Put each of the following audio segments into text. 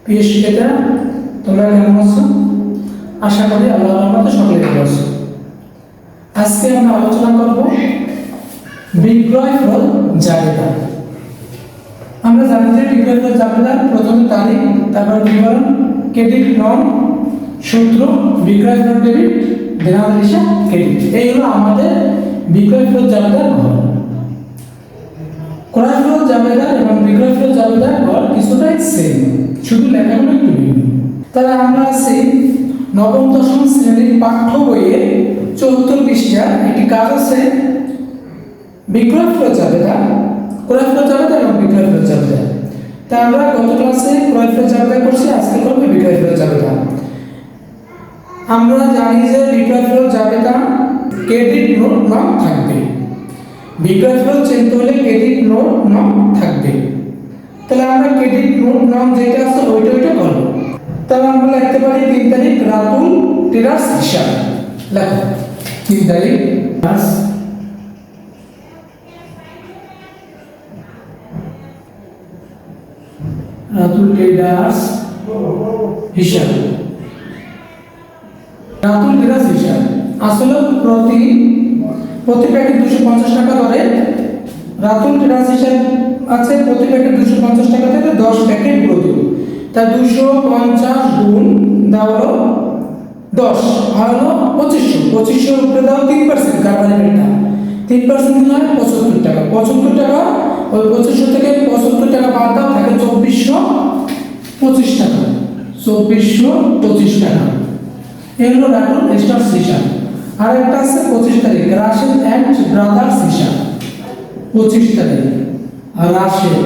প্রিয় শিক্ষার্থীরা, তোমরা কেমন আছো? আশা করি আল্লাহর রহমতে সকলে ভালো আছো। আজকে আমরা আলোচনা করব বিক্রয় ফল জাবেদা। আমরা জানি যে বিক্রয় ফল জাবেদা প্রথমে তারিখ, তারপর বিবরণ, ক্রেডিট নন, সূত্র, বিক্রয় ফল ডেবিট, দেনাদার হিসাব ক্রেডিট। এই হলো আমাদের বিক্রয় ফল জাবেদার ঘর। ক্রয় ফল জাবেদা এবং বিক্রয় ফল জাবেদার ঘর কিছুটাই সেম, শুধু লেখাগুলো একটু ভিন্ন। তাহলে আমরা আছি নবম দশম শ্রেণীর পাঠ্য বইয়ে 74 পৃষ্ঠার একটি কাজ আছে বিক্রয় ফল জাবেদা, ক্রয় ফল জাবেদা এবং বিক্রয় ফল জাবেদা। তা আমরা গত ক্লাসে ক্রয় ফল জাবেদা করছি, আজকে করব বিক্রয় ফল জাবেদা। আমরা জানি যে বিক্রয় ফল জাবেদা ক্রেডিট নোট নাম থাকবে, বিক্রয় ফল চিনতে হলে ক্রেডিট নোট নাম থাকবে। তাহলে আমরা ক্রেডিট নোট নাম যেটা আছে ওইটা করব। তাহলে আমরা লিখতে পারি 3 তারিখ রাতুল টেরাস হিসাব। লেখো 3 তারিখ রাতুল টেরাস হিসাব। রাতুল টেরাস হিসাব আসলে প্রতি প্যাকেট 250 টাকা ধরে রাতুল টেরাস হিসাব আছে। প্রতি প্যাকেট 250 টাকা থেকে 10 প্যাকেট গুঁড়ো দুধ, তা 250 গুণ দাও হলো 10 হলো 2500 উপরে দাও 3% কার্বনের 3% দিলে হয় 75 টাকা। 75 টাকা ওই 2500 থেকে 75 টাকা বাদ দাও, থাকে 2425 টাকা। 2425 টাকা এই হলো রাতুল স্টার্স হিসাব। আর একটা আছে 25 তারিখ রাশেদ এন্ড ব্রাদার্স হিসাব। 25 তারিখ রাশেদ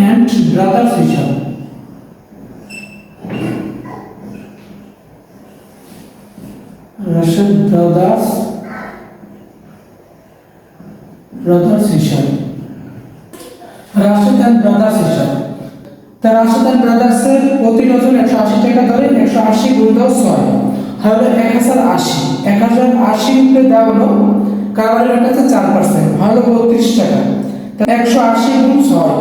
এন্ড ব্রাদার্স হিসাব। রাশেদ ব্রাদার্স হিসাব। রাশেদ এন্ড ব্রাদার্স হিসাব। তার রাশেদ এন্ড ব্রাদার্সের প্রতি ডজন 180 টাকা ধরে 180 গুণ দাও 6 হলো 1080। 1080 উপরে দাও হলো কারবারের কাছে 4% হলো 32 টাকা। তা 180 গুণ 6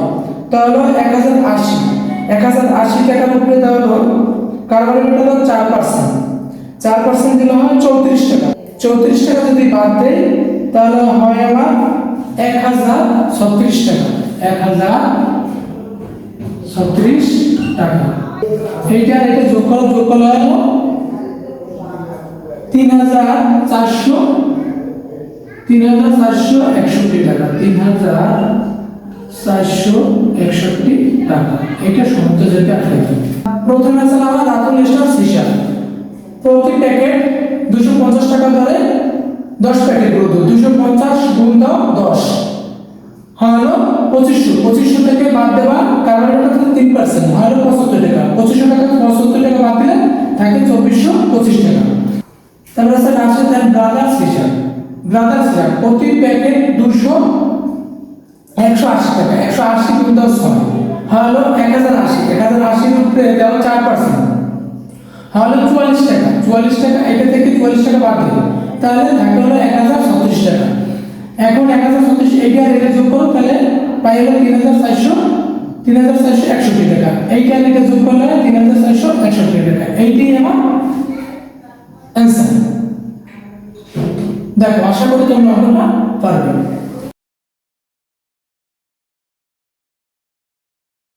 তাহলে 1080। 1080 টাকার উপরে দাও হলো কারবারের কাছে 4% দিলে হয় 34 টাকা। 34 টাকা যদি বাদ দেই তাহলে হয় আমার 1036 টাকা। 1036 টাকা। এটা যোগ করলে হলো 3461 টাকা। 3461 টাকা। এটা সমস্ত যেটা আসলে প্রথমে আছে আমার রাতুল স্টার্স হিসাব। প্রতি প্যাকেট 250 টাকা ধরে 10 প্যাকেট গুঁড়ো দুধ, 250 গুণ দাও 10 হলো 2500 থেকে বাদ দেবা কার্বনের কাছে 3% হলো 75 টাকা। 2500 টাকা 75 টাকা বাদ দিলে থাকে 2425 টাকা। তারপর আছে রাশেদ এন্ড ব্রাদার্স হিসাব। প্রতি প্যাকেট 180 টাকা। 180 গুণ দাও 6 হলো 1080। 1080 এর উপরে দাও 4% হলো 44 টাকা। 44 টাকা এটা থেকে 44 টাকা বাদ দিলে তাহলে থাকে হলো 1036 টাকা। এখন 1036 এইটা রেটে যোগ করো তাহলে পাই হলো 3461 টাকা। এইটা রেটে যোগ করলে 3461 টাকা। এইটাই আমার অ্যানসার। দেখো আশা করি তোমরা অঙ্কটা পারবে।